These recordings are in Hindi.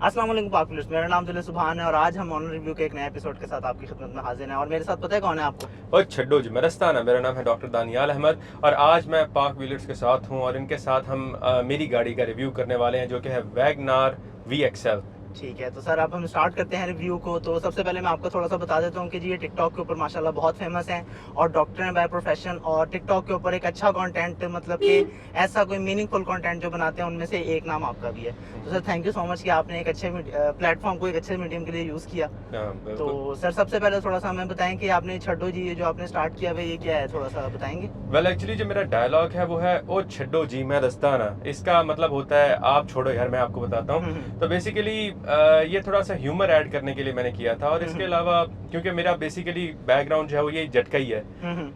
अस्सलाम वालेकुम पाक, मेरा नाम दिल सुभान है और आज हम ऑनर रिव्यू के एक नए एपिसोड के साथ आपकी खिदमत में हाजिर हैं। और मेरे साथ पता है कौन है आपको? और छड्डो जी मरस्ताना, मेरा नाम है डॉक्टर दानियाल अहमद और आज मैं पाक व्हीलर्स के साथ हूं और इनके साथ हम मेरी गाड़ी का रिव्यू करने वाले हैं जो कि है वैगनार VXL। ठीक है, तो सर अब हम स्टार्ट करते हैं रिव्यू को। तो सबसे पहले मैं आपको थोड़ा सा बता देता हूँ कि जी ये टिकटॉक के ऊपर माशाल्लाह बहुत फेमस हैं और डॉक्टर हैं बाय प्रोफेशन, और टिकटॉक के ऊपर एक अच्छा कंटेंट, मतलब कि ऐसा कोई मीनिंगफुल कंटेंट जो बनाते हैं उनमें से एक नाम आपका भी है। तो sir thank you so much कि आपने एक अच्छे प्लेटफॉर्म को एक अच्छे मीडियम के लिए यूज़ किया। तो सर सबसे पहले थोड़ा सा हमें बताएं कि आपने छड्डो जी जो आपने स्टार्ट किया है ये क्या है, थोड़ा सा बताएंगे? वेल एक्चुअली जो मेरा डायलॉग है वो है ओ छड्डो जी मैं दस्ताना। इसका मतलब होता है आप छोड़ो यार, मैं आपको बताता हूँ। तो बेसिकली ये थोड़ा सा ह्यूमर ऐड करने के लिए मैंने किया था और इसके अलावा क्योंकि मेरा बेसिकली बैकग्राउंड जो है वो ये जटका ही है,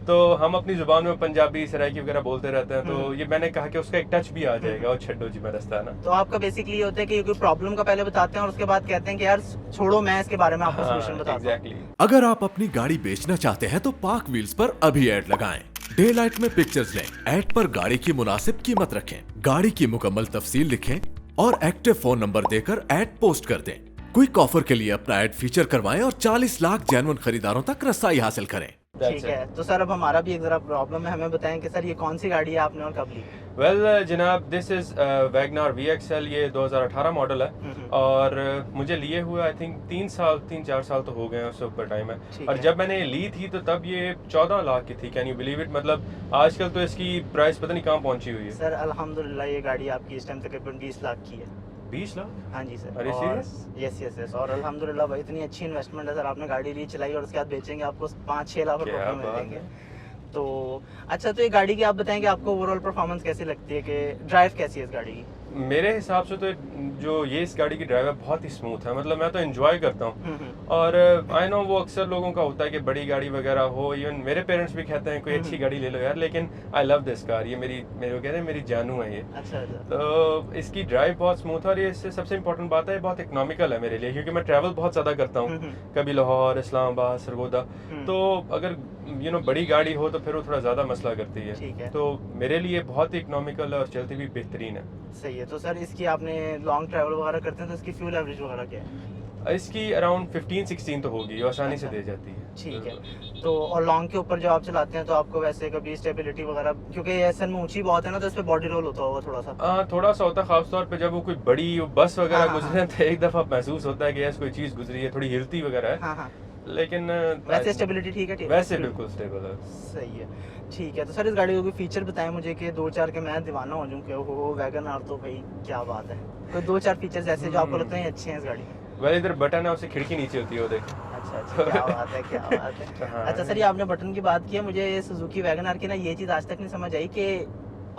तो हम अपनी जुबान में पंजाबी सराइकी वगैरह बोलते रहते हैं, तो ये मैंने कहा कि उसका एक टच भी आ जाएगा और छड्डो जी मैं दस्ताना। तो आपका बेसिकली ये होता है कि कोई प्रॉब्लम का पहले बताते हैं और उसके बाद कहते हैं कि यार छोड़ो मैं इसके बारे में आपको सॉल्यूशन बताता हूं। एग्जैक्टली। अगर आप अपनी गाड़ी बेचना चाहते हैं तो पाक व्हील्स पर अभी ऐड लगाएं। डे लाइट में पिक्चर्स लें, ऐड पर गाड़ी की मुनासिब कीमत रखें, गाड़ी की मुकम्मल तफसील लिखें और एक्टिव फोन नंबर देकर ऐड पोस्ट कर दें। क्विक ऑफर के लिए अपना ऐड फीचर करवाएं और 40 लाख जेन्युइन खरीदारों तक रसाई हासिल करें। ठीक है, तो सर अब हमारा भी एक जरा प्रॉब्लम है, हमें बताएं कि सर ये कौन सी गाड़ी है आपने और कब ली? वेल जनाब, दिस इज वैगनार VXL। ये 2018 मॉडल है और मुझे लिए हुए आई थिंक 3-4 साल तो हो गए हैं, उससे ऊपर टाइम है। और जब मैंने ली थी तो तब ये 14 लाख की थी। Can you believe it? मतलब आजकल तो इसकी प्राइस पता नहीं कहाँ पहुंची हुई है। सर अल्हम्दुलिल्लाह ये गाड़ी आपकी इस टाइम तकरीबन 20 लाख की है। 20 लाख? हाँ जी सर। अरे सीरियस? Yes yes yes. और अल्हम्दुलिल्लाह भाई इतनी अच्छी इन्वेस्टमेंट है सर, आपने गाड़ी ली चलाई और उसके बाद बेचेंगे आपको 5-6 लाख रुपए क्या मिल बात जाएंगे। है। तो अच्छा, तो ये गाड़ी की आप बताएंगे आपको ओवरऑल परफॉर्मेंस कैसी लगती है, कि ड्राइव कैसी है इस गाड़ी की? मेरे हिसाब से तो जो ये इस गाड़ी की ड्राइव है बहुत ही स्मूथ है, मतलब मैं तो एंजॉय करता हूँ। और आई नो वो अक्सर लोगों का होता है कि बड़ी गाड़ी वगैरह हो, इवन मेरे पेरेंट्स भी कहते हैं कोई अच्छी गाड़ी ले लो यार, लेकिन आई लव दिस कार। ये मेरे कहते हैं मेरी जानू है ये। अच्छा अच्छा। तो इसकी ड्राइव बहुत स्मूथ है और ये इससे सबसे इम्पोर्टेंट बात है बहुत इकोनॉमिकल है मेरे लिए, क्योंकि मैं ट्रैवल बहुत ज़्यादा करता हूँ, कभी लाहौर, इस्लामाबाद, सरगोदा। तो अगर बड़ी गाड़ी हो तो फिर वो थोड़ा ज़्यादा मसला करती है। तो मेरे लिए बहुत ही इकोनॉमिकल है और चलती भी बेहतरीन है। सही है। तो सर इसकी आपने लॉन्ग ट्रैवल वगैरह करते हैं तो इसकी फ्यूल एवरेज वगैरह क्या है? इसकी अराउंड 15-16 तो होगी, आसानी से दे जाती है। ठीक है। तो और लॉन्ग के ऊपर जो आप चलाते हैं तो आपको वैसे कभी स्टेबिलिटी वगैरह, क्योंकि एसएन में ऊंची बहुत है ना, तो इस पे बॉडी रोल होता होगा थोड़ा सा? थोड़ा सा होता है, खासतौर पे जब वो कोई बड़ी बस वगैरह गुजरे तो एक दफा महसूस होता है कि ऐसी कोई चीज गुजरी है, थोड़ी हिलती वगैरह है। हाँ। लेकिन वैसे स्टेबिलिटी ठीक है? वैसे बिल्कुल स्टेबल है। सही है। ठीक है, तो सर इस गाड़ी को कोई फीचर बताएं मुझे कि 2-4 के मैं दीवाना हो जाऊं कि वो वैगनआर तो भाई क्या बात है। कोई 2-4 फीचर्स ऐसे जो आपको लगते हैं अच्छे हैं इस गाड़ी में? वेल इधर बटन है, उससे खिड़की नीचे होती है, वो देख। अच्छा, क्या बात है, क्या बात है। हाँ। अच्छा सर, ये आपने बटन की बात की है, मुझे सुजुकी वैगनआर की ना ये चीज़ आज तक नहीं समझ आई कि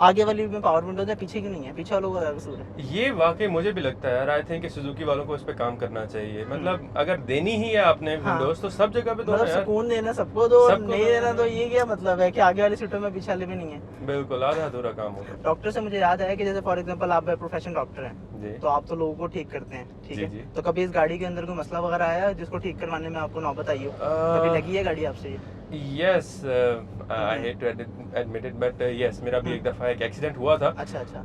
आगे वाली में पावर विंडोज है, पीछे क्यों नहीं है? पीछे वालों का कसूर है? ये वाकई मुझे भी लगता है यार, आई थिंक सुजुकी वालों को इस पे काम करना चाहिए। मतलब अगर देनी ही है आपने विंडोज तो सब जगह पे दो मतलब यार। सुकून देना सबको दो, सबको नहीं देना तो ये क्या मतलब है कि आगे वाली सीटों में पीछे वाले में नहीं है? बिल्कुल आधा अधूरा काम होगा। डॉक्टर से मुझे याद है कि जैसे फॉर एग्जांपल आप प्रोफेशनल डॉक्टर हैं जी। तो आप तो लोगों को ठीक करते हैं, ठीक है? जी। तो कभी इस गाड़ी के अंदर कोई मसला वगैरह आया है जिसको ठीक करवाने में आपको नौबत आई हो? कभी लगी है गाड़ी आपसे ये? Yes, I hate to admit it but yes, मेरा भी एक दफा एक एक्सीडेंट हुआ था। अच्छा अच्छा।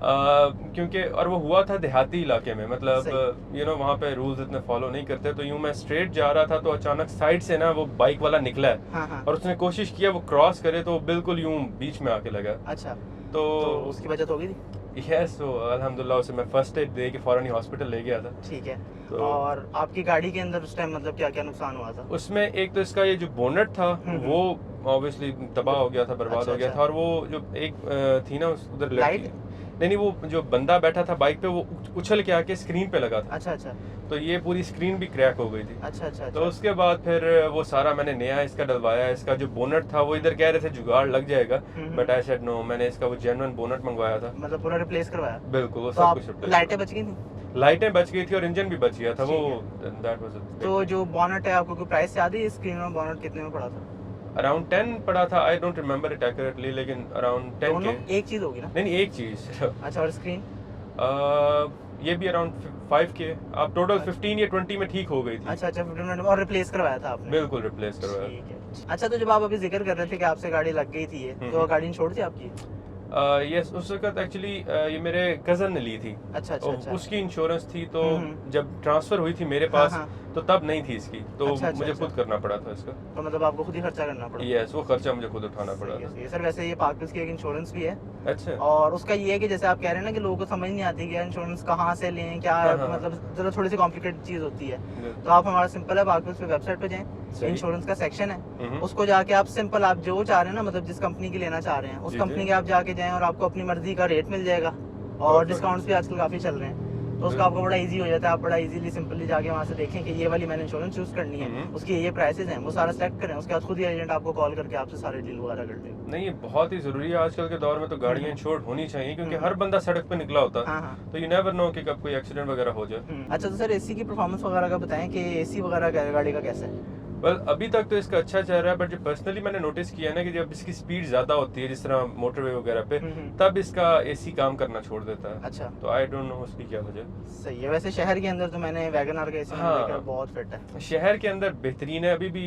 क्योंकि और वो हुआ था देहाती इलाके में, मतलब वहाँ पे रूल्स इतने फॉलो नहीं करते, तो यूं मैं स्ट्रेट जा रहा था तो अचानक साइड से ना वो बाइक वाला निकला है। हाँ। और उसने कोशिश किया वो क्रॉस करे तो बिल्कुल यूं बीच में आके लगा। अच्छा, तो उसकी बचत हो गई थी? यस, तो अल्हम्दुलिल्लाह उसे मैं फर्स्ट एड दे के फौरन ही हॉस्पिटल ले गया था। ठीक है। तो और आपकी गाड़ी के अंदर उस टाइम मतलब क्या क्या नुकसान हुआ था? उसमें एक तो इसका ये जो बोनट था वो ऑब्वियसली तबाह हो गया था, बर्बाद हो गया था। और वो जो एक थी ना उधर लाइट? नहीं, वो जो बंदा बैठा था बाइक पे वो उछल के आके स्क्रीन पे लगा था। अच्छा, तो ये पूरी स्क्रीन भी क्रैक हो गई थी। अच्छा। तो उसके बाद फिर वो सारा मैंने नया इसका डलवाया। इसका जो बोनट था वो इधर कह रहे थे जुगाड़ लग जाएगा, बट आई सेड नो, मैंने इसका वो जेन्युइन बोनट मंगवाया था। मतलब पूरा रिप्लेस करवाया? बिल्कुल, वो तो सब कुछ। लाइटें बच गई थी? लाइटें बच गई थी और इंजन भी बच गया था। वो दैट वाज। तो जो बोनट है आपको कोई प्राइस याद है? स्क्रीन में बोनट कितने में पड़ा था? अराउंड 10 पड़ा था, I don't remember it accurately, लेकिन अराउंड 10 दोनों के। एक चीज होगी ना? नहीं, एक चीज। अच्छा, और स्क्रीन? ये भी अराउंड 5 के। आप टोटल 15 या 20 में ठीक हो गई थी। अच्छा 15 मिनट में। और रिप्लेस करवाया था आपने? बिल्कुल रिप्लेस करवाया। ठीक है। अच्छा, तो जब आप अभी जिक्र कर रहे थे कि आपसे गाड़ी लग गई थी ये, तो गाड़ी इंश्योर्ड थी आपकी? यस, उस वक्त एक्चुअली ये मेरे कजन ने ली थी। अच्छा अच्छा अच्छा। उसकी इंश्योरेंस थी, तो हम्म। जब ट्रांसफर हुई थी मेरे पास हाँ। तो तब नहीं थी इसकी, तो अच्छा, अच्छा, मुझे अच्छा। खुद करना पड़ा था इसका। तो मतलब आपको खुद ही खर्चा करना पड़ा। यस, वो खर्चा मुझे खुद उठाना पड़ा सही है, था। सही है। सर वैसे ये पार्क की एक इंश्योरेंस भी है, अच्छा। और उसका ये है कि जैसे आप कह रहे हैं ना कि लोगों को समझ नहीं आती कि इंश्योरेंस कहाँ से लें, क्या हाँ, हाँ, मतलब जरा थोड़ी सी कॉम्प्लिकेटेड चीज़ होती है। बिल्कुल। तो आप हमारा सिंपल है पार्क पे वेबसाइट पे जाएं, सही। इंश्योरेंस का सेक्शन है, हम्म। उसको जाके आप सिंपल आप जो चाह रहे हैं ना, मतलब जिस कंपनी की लेना चाह रहे हैं उस जी, कंपनी जी। के आप जाके जाएं और आपको अपनी मर्जी का रेट मिल जाएगा, और Perfect। डिस्काउंट्स भी आजकल काफ़ी चल रहे हैं, तो उसका आपको बड़ा इजी हो जाता है। आप बड़ा इजीली सिंपली जाके वहाँ से देखें कि ये वाली मैंने इंश्योरेंस चूज करनी है, हम्म। उसकी ये प्राइसेस हैं, वो सारा सेलेक्ट करें, उसके बाद खुद ही एजेंट आपको कॉल करके आपसे सारे डील वगैरह कर देगा। नहीं, ये बहुत ही जरूरी है आजकल के दौर में, तो गाड़ियां इंश्योर्ड होनी चाहिए, क्योंकि हर बंदा सड़क पे निकला होता है, हाँ हाँ। तो यू नेवर नो कि कब कोई एक्सीडेंट वगैरह हो जाए। अच्छा, तो सर एसी की परफॉर्मेंस वगैरह का बताएं कि एसी वगैरह गाड़ी का कैसा है? वेल, अभी तक तो इसका अच्छा चल रहा है, बट जो पर्सनली मैंने नोटिस किया है ना कि जब इसकी स्पीड ज्यादा होती है, जिस तरह मोटरवे वगैरह पे, तब इसका एसी काम करना छोड़ देता है। अच्छा। तो आई डोंट नो उसकी क्या वजह। सही है। वैसे शहर के अंदर तो मैंने वैगन आर का एसी हाँ। देखा, बहुत फिट है। शहर के अंदर बेहतरीन है, अभी भी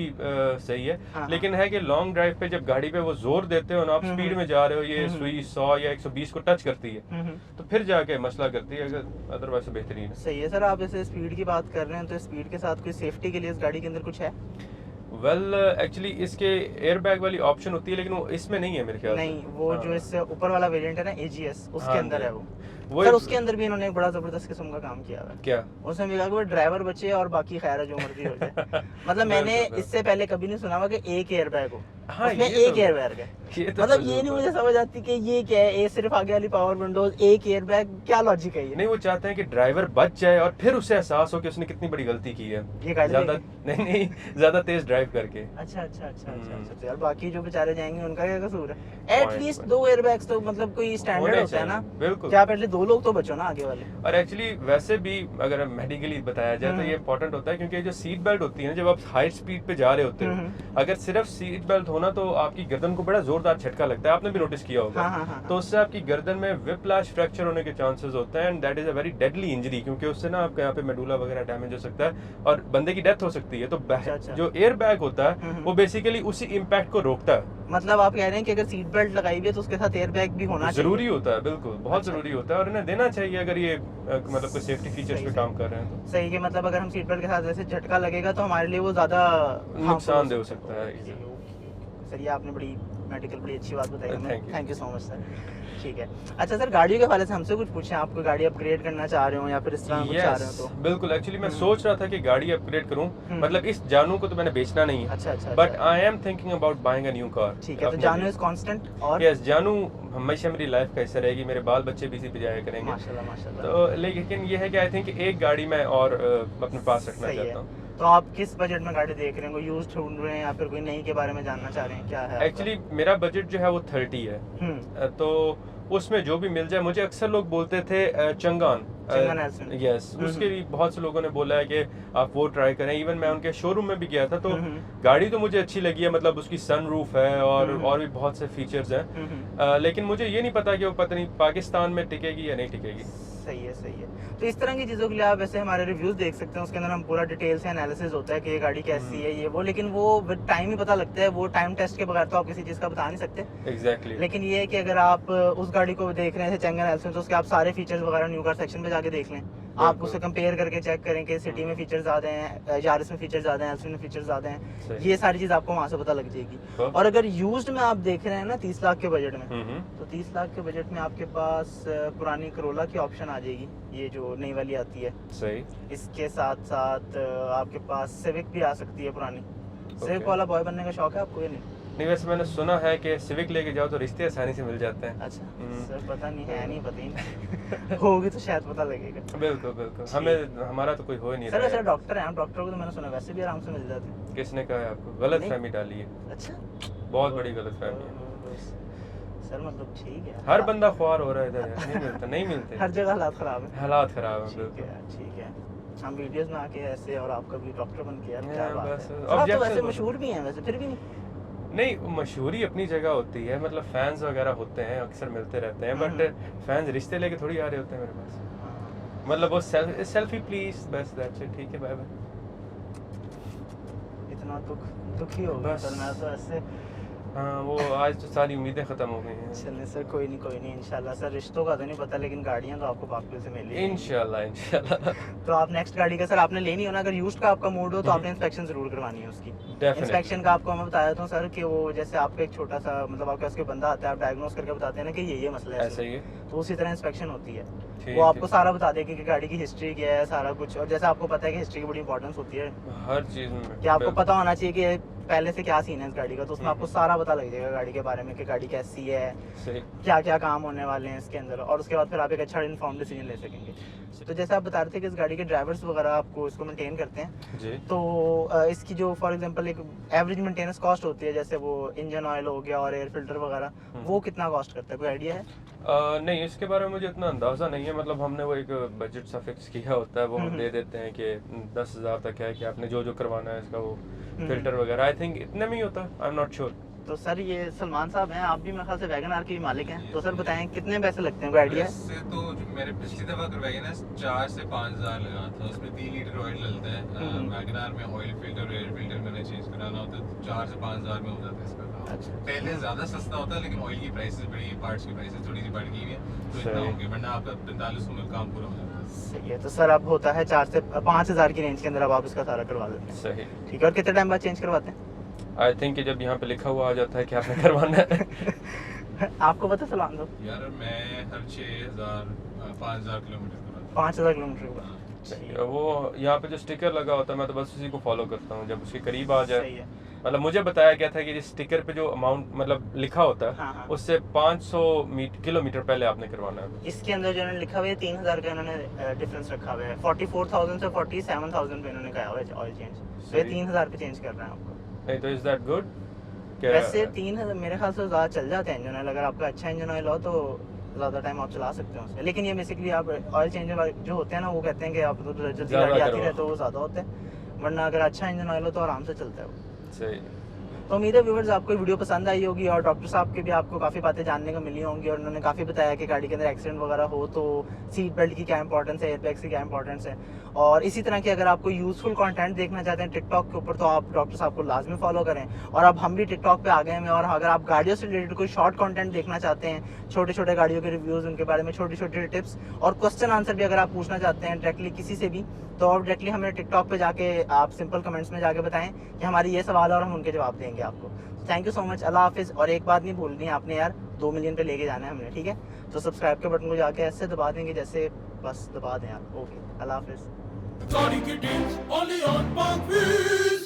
सही है, हाँ, लेकिन है कि लॉन्ग ड्राइव पे जब गाड़ी पे वो जोर देते हो ना, आप स्पीड में जा रहे हो, ये सुई 100 या 120 को टच करती है, तो फिर जाके मसला करती है, अगर अदरवाइज बेहतरीन है। सही है। सर आप ऐसे स्पीड की बात कर रहे हैं, तो स्पीड के साथ कोई सेफ्टी के लिए इस गाड़ी के अंदर कुछ है? वेल, एक्चुअली इसके एयरबैग वाली ऑप्शन होती है, लेकिन वो इसमें नहीं है मेरे ख्याल से। नहीं, वो हाँ। जो इससे ऊपर वाला वेरिएंट है ना, AGS, उसके हाँ अंदर जी। है वो। वो सर एक- उसके अंदर भी इन्होंने एक बड़ा जबरदस्त किस्म का काम किया हुआ है। क्या? उसमें भी कहा कि वो ड्राइवर बचे और बाकी खैर है, जो मर्जी हो जाए। मतलब मैंने बिल्कुल। इससे पहले कभी नहीं सुना हुआ कि एक एयर बैग हो, हाँ, उसमें ये एक तो- एयर बैग है। ये तो मतलब जरूर ये नहीं है। मुझे समझ आती कि ये क्या है, ये सिर्फ आगे वाली पावर विंडोज, एक एयर बैग, क्या लॉजिक है ये? नहीं, वो चाहते हैं कि ड्राइवर बच जाए और फिर उसे एहसास हो कि उसने कितनी बड़ी गलती की है, ये गाड़ी ज्यादा लेके? नहीं ज्यादा तेज ड्राइव करके। अच्छा अच्छा अच्छा अच्छा हम्म। अच्छा। तो यार बाकी जो बेचारे जाएंगे उनका क्या कसूर है? Point, at least point। 2 एयरबैग्स तो मतलब कोई स्टैंडर्ड होने होता है ना, चाहिए, बिल्कुल। कि आप एटलीस्ट 2 लोग तो बचो ना आगे वाले। और एक्चुअली वैसे भी अगर मेडिकली बताया जाए तो ये इंपॉर्टेंट होता है, क्योंकि जो सीट बेल्ट होती है ना, जब आप हाई स्पीड पे जा रहे होते हो, अगर सिर्फ सीट बेल्ट होना तो आपकी गर्दन को बड़ा जोरदार झटका लगता है, आपने भी नोटिस किया होगा। हाँ, हाँ, तो उससे आपकी गर्दन में विप्लैश फ्रैक्चर होने के चांसेस होते हैं, and that is a very deadly injury, क्योंकि उससे ना आपके यहाँ पे मेडुला वगैरह डैमेज हो सकता है और बंदे की डेथ हो सकती है। तो अच्छा। जो एयर बैग होता है वो बेसिकली उसी इम्पैक्ट को रोकता है। मतलब आप कह रहे हैं कि अगर सीट बेल्ट लगाई हुई है तो उसके साथ एयर बैग भी होना चाहिए? जरूरी होता है, बिल्कुल, बहुत अच्छा। जरूरी होता है, और इन्हें देना चाहिए अगर ये मतलब कोई सेफ्टी फीचर्स सही पे है। काम कर रहे हैं तो। सही है। मतलब अगर हम सीट बेल्ट के साथ ऐसे झटका लगेगा तो हमारे लिए वो ज्यादा नुकसानदेह हो सकता है। सर ये आपने बड़ी मेडिकल बड़ी अच्छी बात बताई हमें। Thank you। Thank you so much sir. ठीक है। अच्छा सर, गाड़ियों के हवाले से हमसे कुछ पूछें, आपको गाड़ी अपग्रेड करना चाह रहे हो या फिर इस तरह कुछ चाह रहे हो Yes, तो? बिल्कुल। एक्चुअली मैं सोच रहा था कि गाड़ी अपग्रेड करूं, हम्म। मतलब इस जानू को तो मैंने बेचना नहीं है, अच्छा अच्छा बट अच्छा। I am thinking about buying a new car. ठीक है। तो जानू इज कांस्टेंट और यस, जानू हमेशा मेरी लाइफ का हिस्सा रहेगी, मेरे बाल बच्चे भी इसी पे जाया करेंगे। माशाल्लाह माशाल्लाह। तो लेकिन ये है कि आई थिंक एक गाड़ी मैं और अपने पास रखना सही है। चाहता हूँ। तो आप किस बजट में गाड़ी देख रहे हैं? कोई यूज ढूंढ रहे हैं या फिर कोई नई के बारे में जानना चाह रहे हैं, क्या है आपका? एक्चुअली मेरा बजट जो है वो 30 है, तो उसमें जो भी मिल जाए। मुझे अक्सर लोग बोलते थे चंगान Elson। यस, उसके लिए बहुत से लोगों ने बोला है कि आप वो ट्राई करें। इवन मैं उनके शोरूम में भी गया था, तो गाड़ी तो मुझे अच्छी लगी है, मतलब उसकी सनरूफ है और भी बहुत से फीचर्स हैं, लेकिन मुझे ये नहीं पता कि वो पता नहीं पाकिस्तान में टिकेगी या नहीं टिकेगी। सही है सही है। तो इस तरह की चीज़ों के लिए आप वैसे हमारे रिव्यूज देख सकते हैं, उसके अंदर हम पूरा डिटेल से एनालिसिस होता है कि ये गाड़ी कैसी है ये वो, लेकिन वो टाइम ही पता लगता है, वो टाइम टेस्ट के बगैर तो आप किसी चीज़ का बता नहीं सकते। एग्जैक्टली। लेकिन ये है कि अगर आप उस गाड़ी को देख रहे हैं चंगन एल्सन, तो उसके आप सारे फीचर्स वगैरह न्यू कार सेक्शन पे जाके देख लें, आप उसे कंपेयर करके चेक करें कि सिटी में फीचर ज़्यादा हैं, यारिस में फीचर ज़्यादा हैं, एल्सन में फीचर ज़्यादा हैं, सही। ये सारी चीज़ आपको वहाँ से पता लग जाएगी। और अगर यूज्ड में आप देख रहे हैं ना 30 लाख के बजट में, तो 30 लाख के बजट में आपके पास पुरानी करोला की ऑप्शन आ जाएगी, ये जो नई वाली आती है। सही। इसके साथ साथ आपके पास सिविक भी आ सकती है पुरानी। सिविक वाला बॉय बनने का शौक है आपको या नहीं? नहीं, वैसे मैंने सुना है कि सिविक लेके जाओ तो रिश्ते आसानी से मिल जाते हैं। अच्छा सर, पता नहीं है, नहीं पता ही नहीं होगी तो शायद पता लगेगा। बिल्कुल बिल्कुल, हमें हमारा तो कोई हो ही नहीं सर रहा वैसे है। डॉक्टर हैं, डॉक्टर को तो मैंने सुना वैसे भी आराम से मिल जाते हैं। किसने कहा है आपको? गलत नहीं। फहमी डाली है, अच्छा, बहुत बड़ी गलत फहमी है। सर मतलब ठीक है, हर बंदा ख्वार हो रहा है इधर यार, नहीं मिलता, नहीं मिलते, हर जगह हालात खराब है। हालात खराब हैं ठीक बिल्कुल। है ठीक है। हम वीडियोस में आके ऐसे और आप कभी डॉक्टर बन के, यार क्या हाँ, बात है। बस, सर, आप तो objections वैसे होते मशहूर भी हैं वैसे, फिर भी नहीं। नहीं, मशहूरी अपनी जगह होती है, मतलब फैंस वगैरह होते हैं, अक्सर मिलते रहते हैं, बट फैंस रिश्ते लेके थोड़ी आ रहे होते हैं मेरे पास, मतलब वो सेल्फी प्लीज, बस दैट्स इट। ठीक है, बाय बाय। इतना दुखी हो गया बस। सर मैं तो ऐसे। हाँ वो आज तो सारी उम्मीदें खत्म हो गई हैं। चलिए सर, कोई नहीं इंशाल्लाह सर, रिश्तों का तो नहीं पता लेकिन गाड़ियाँ तो आपको पाकविल से मिल ही इंशाल्लाह तो आप नेक्स्ट गाड़ी का सर आपने लेनी हो ना, अगर यूज्ड का आपका मूड हो तो आपने इंस्पेक्शन जरूर करवानी है उसकी। Definitely. इंस्पेक्शन का आपको मैं बता देता हूँ सर कि वो जैसे आपका एक छोटा सा मतलब आपके उसके बंदा आता है, आप डायग्नोस करके बताते हैं ना कि ये मसला है ऐसा ही है। तो उसी तरह इंस्पेक्शन होती है। ठीक वो आपको है। सारा बता देगी कि गाड़ी की हिस्ट्री क्या है, सारा कुछ। और जैसे आपको पता है कि हिस्ट्री की बड़ी इंपॉर्टेंस होती है हर चीज में कि आपको पता होना चाहिए कि पहले से क्या सीन है इस गाड़ी का, तो उसमें आपको सारा पता लग जाएगा गाड़ी के बारे में कि गाड़ी कैसी है, सही। क्या क्या काम होने वाले हैं इसके अंदर, और उसके बाद फिर आप एक अच्छा इन्फॉर्म डिसीजन ले सकेंगे। तो जैसे आप बता रहे थे कि इस गाड़ी के ड्राइवर्स वगैरह आपको इसको मेंटेन करते हैं, जी। तो इसकी जो फॉर एग्जांपल एक एवरेज मेंटेनेंस कॉस्ट होती है, जैसे वो इंजन ऑयल हो गया और एयर फिल्टर वगैरह, वो कितना कॉस्ट करता है, कोई आइडिया है? नहीं इसके बारे में मुझे इतना अंदाज़ा नहीं है। मतलब हमने वो एक बजट सा फिक्स किया होता है, वो हम दे देते हैं कि 10,000 तक है कि आपने जो जो करवाना है इसका, वो फिल्टर वगैरह आई थिंक इतने में ही होता है, आई एम नॉट श्योर। तो सर ये सलमान साहब हैं, आप भी मेरे ख्याल से वैगन आर के भी मालिक हैं, तो सर बताएं कितने पैसे लगते हैं, कोई आइडिया है? इससे तो जो मैंने पिछली दफा करवाई ना 4 से 5,000 लगा था, उसमें 3 लीटर ऑयल डलता है। वैगनार में ऑयल फिल्टर एयर फिल्टर मैंने चेंज कराना होता है तो 4 से 5,000 में हो जाता है इसका काम। अच्छा। पहले ज्यादा सस्ता होता है लेकिन ऑयल की प्राइसेस बढ़ी, पार्ट्स की प्राइसेस थोड़ी सी बढ़ गई है तो इतना सही। हो गया, वरना आपका 4500 में काम पूरा हो जाता है। सही है। तो सर अब होता है 4 से 5,000 की रेंज के अंदर अब आप इसका सारा करवा देते हैं, सही। ठीक है। और कितने टाइम बाद चेंज करवाते हैं? आई थिंक जब यहाँ पे लिखा हुआ आ जाता है कि आपने करवाना है। आपको पता सलमान साहब? यार मैं हर 6,000 5,000 किलोमीटर कराता 5,000 किलोमीटर के बाद। सही है। वो यहाँ पे जो स्टिकर लगा होता है मैं तो बस उसी को फॉलो करता हूँ, जब उसके करीब आ सही जाए। है। मतलब मुझे बताया गया था कि जिस स्टिकर पे जो अमाउंट मतलब लिखा होता हाँ, हाँ। है उससे 500 किलोमीटर पहले आपने करवाना है। इसके अंदर जो इन्होंने लिखा हुआ है 3,000 का इन्होंने डिफरेंस रखा हुआ है, 44,000 से 47,000 पे इन्होंने कहा हुआ है ऑयल चेंज, तो ये सही। 3,000 पे चेंज कर रहे हैं आपको। नहीं तो इज दैट गुड? वैसे 3,000 मेरे ख्याल से ज़्यादा चल जाता है इंजन ऑयल, अगर आपका अच्छा इंजन ऑयल हो तो ज़्यादा टाइम आप चला सकते हैं उसमें। लेकिन ये बेसिकली आप ऑयल चेंज जो होते हैं ना वो कहते हैं कि आप तो जल्दी ज़्यादा गाड़ी आती करवाओ। है तो वो ज़्यादा होते हैं, वरना अगर अच्छा इंजन ऑयल हो तो आराम से चलता है वो। सही। तो उम्मीद है व्यूवर्स आपको ये वीडियो पसंद आई होगी और डॉक्टर साहब की भी आपको काफ़ी बातें जानने को मिली होंगी, और उन्होंने काफ़ी बताया कि गाड़ी के अंदर एक्सीडेंट वगैरह हो तो सीट बेल्ट की क्या इंपॉर्टेंस है, एयरबैग्स की क्या इंपॉर्टेंस है। और इसी तरह की अगर आपको यूजफुल कंटेंट देखना चाहते हैं टिकटॉक के ऊपर तो आप डॉक्टर साहब को लाजमी फॉलो करें। और अब हम भी टिकटॉक पे आ गए हैं, और अगर आप गाड़ियों से रिलेटेड कोई शॉर्ट कंटेंट देखना चाहते हैं, छोटे छोटे गाड़ियों के रिव्यूज़, उनके बारे में छोटी छोटी टिप्स और क्वेश्चन आंसर भी अगर आप पूछना चाहते हैं डायरेक्टली किसी से भी, तो आप डायरेक्टली हमें टिकटॉक पे जाके आप सिंपल कमेंट्स में जाके बताएं कि हमारी ये सवाल है और हम उनके जवाब देंगे आपको। थैंक यू सो मच, अल्लाह हाफिज़। और एक बात नहीं भूलनी है आपने यार, 2 मिलियन पे लेके जाना है हमने, ठीक है? तो सब्सक्राइब के बटन को जाके ऐसे दबा देंगे जैसे बस दबा दें आप। ओके, अल्लाह हाफिज़। Johnny Giddings, only on Park Wheels.